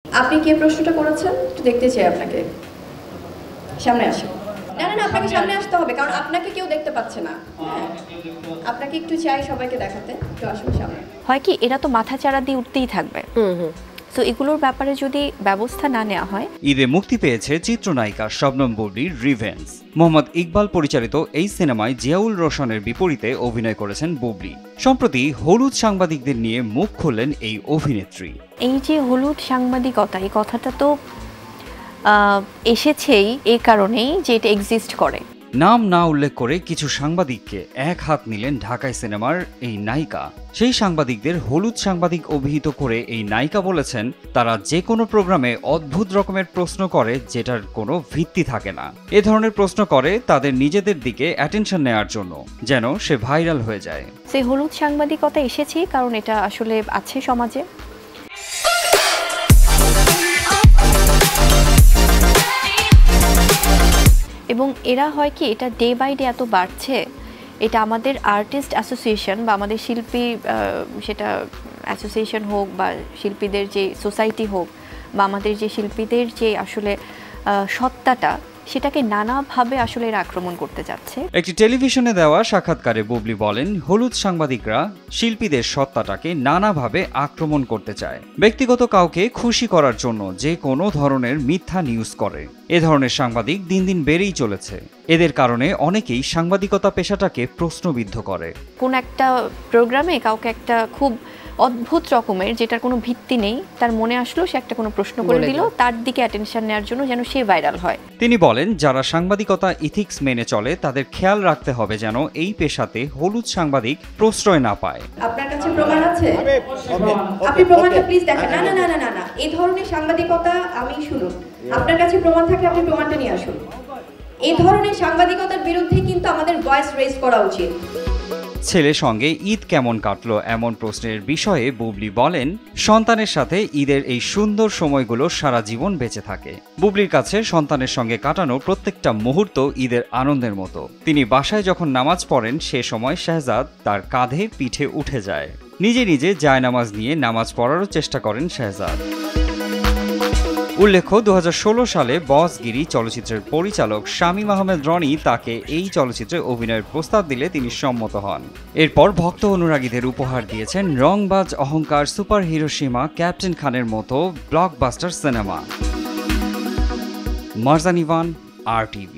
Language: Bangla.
আপনি কে প্রশ্নটা করেছেন একটু দেখতে চাই আপনাকে। সামনে আসুন। না না না, আপনাকে সামনে আসতে হবে কারণ আপনাকে কেউ দেখতে পাচ্ছে না। আপনাকে একটু চাই সবাইকে দেখাতে, একটু আসুন সামনে। হয় কি এরা তো মাথা চাড়া দিয়ে উঠতেই থাকবে। তো এগুলোর ব্যাপারে যদি ব্যবস্থা না নেওয়া হয়। ঈদে মুক্তি পেয়েছে চিত্রনায়িকা শবনম বুবলির রিভেঞ্জ। মোহাম্মদ ইকবাল পরিচালিত এই সিনেমায় জিয়াউল রোশনের বিপরীতে অভিনয় করেছেন বুবলি। সম্প্রতি হলুদ সাংবাদিকদের নিয়ে মুখ খুললেন এই অভিনেত্রী। এই যে হলুদ সাংবাদিকতা, এই কথাটা তো এসেছেই এই কারণেই যে এটা এক্সিস্ট করে। নাম না উল্লেখ করে কিছু সাংবাদিককে এক হাত নিলেন ঢাকাই সিনেমার এই নায়িকা। সেই সাংবাদিকদের হলুদ সাংবাদিক অভিহিত করে এই নায়িকা বলেছেন, তারা যে কোনো প্রোগ্রামে অদ্ভুত রকমের প্রশ্ন করে যেটার কোনো ভিত্তি থাকে না। এ ধরনের প্রশ্ন করে তাদের নিজেদের দিকে অ্যাটেনশন নেওয়ার জন্য, যেন সে ভাইরাল হয়ে যায়। সেই হলুদ সাংবাদিকতা এসেছেই কারণ এটা আসলে আছে সমাজে। এবং এরা হয় কি এটা ডে বাই ডে এত বাড়ছে, এটা আমাদের আর্টিস্ট অ্যাসোসিয়েশন বা আমাদের শিল্পী সেটা অ্যাসোসিয়েশন হোক বা শিল্পীদের যে সোসাইটি হোক বা আমাদের যে শিল্পীদের যে আসলে সত্তাটা, সেটাকে নানাভাবে আসলে এরা আক্রমণ করতে যাচ্ছে। একটি টেলিভিশনে দেওয়া সাক্ষাৎকারে বুবলি বলেন, হলুদ সাংবাদিকরা শিল্পীদের সত্তাটাকে নানাভাবে আক্রমণ করতে চায়। ব্যক্তিগত কাউকে খুশি করার জন্য যে কোনো ধরনের মিথ্যা নিউজ করে। এ ধরনের সাংবাদিক দিন দিন বেড়েই চলেছে। এদের কারণে অনেকেই সাংবাদিকতা পেশাটাকে প্রশ্নবিদ্ধ করে। কোন একটা প্রোগ্রামে কাউকে একটা খুব অদ্ভুত রকমের, যেটার কোনো ভিত্তি নেই, তার মনে আসলো সে একটা কোনো প্রশ্ন করে দিল, তার দিকে অ্যাটেনশন নেওয়ার জন্য যেন সে ভাইরাল হয়। তিনি বলেন, যারা সাংবাদিকতা ইথিক্স মেনে চলে তাদের খেয়াল রাখতে হবে যেন এই পেশাতে হলুদ সাংবাদিক প্রশ্রয় না পায়। আপনার কাছে প্রমাণ আছে? আপনি প্রমাণটা প্লিজ দেখান। না না না না না, এই ধরনের সাংবাদিকতা আমি শুনুন। আপনার কাছে প্রমাণ থাকলে আপনি প্রমাণটা নিয়ে আসুন। এই ধরনের সাংবাদিকতার বিরুদ্ধে কিন্তু আমাদের ভয়েস রেজ করা উচিত। ছেলের সঙ্গে ঈদ কেমন কাটলো এমন প্রশ্নের বিষয়ে বুবলি বলেন, সন্তানের সাথে ঈদের এই সুন্দর সময়গুলো সারা জীবন বেঁচে থাকে। বুবলির কাছে সন্তানের সঙ্গে কাটানো প্রত্যেকটা মুহূর্ত ঈদের আনন্দের মতো। তিনি বাসায় যখন নামাজ পড়েন সে সময় শাহজাদ তার কাঁধে পিঠে উঠে যায়। নিজে নিজে জায়নামাজ নিয়ে নামাজ পড়ারও চেষ্টা করেন শাহজাদ। উল্লেখ্য, 2016 সালে বসগিরি চলচ্চিত্রের পরিচালক শামীম আহমেদ রনি তাকে এই চলচ্চিত্রে অভিনয়ের প্রস্তাব দিলে তিনি সম্মত হন। এরপর ভক্ত অনুরাগীদের উপহার দিয়েছেন রংবাজ, অহংকার, সুপার হিরোশিমা, ক্যাপ্টেন খানের মতো ব্লকবাস্টার সিনেমা। মারজান ইভান, RTV।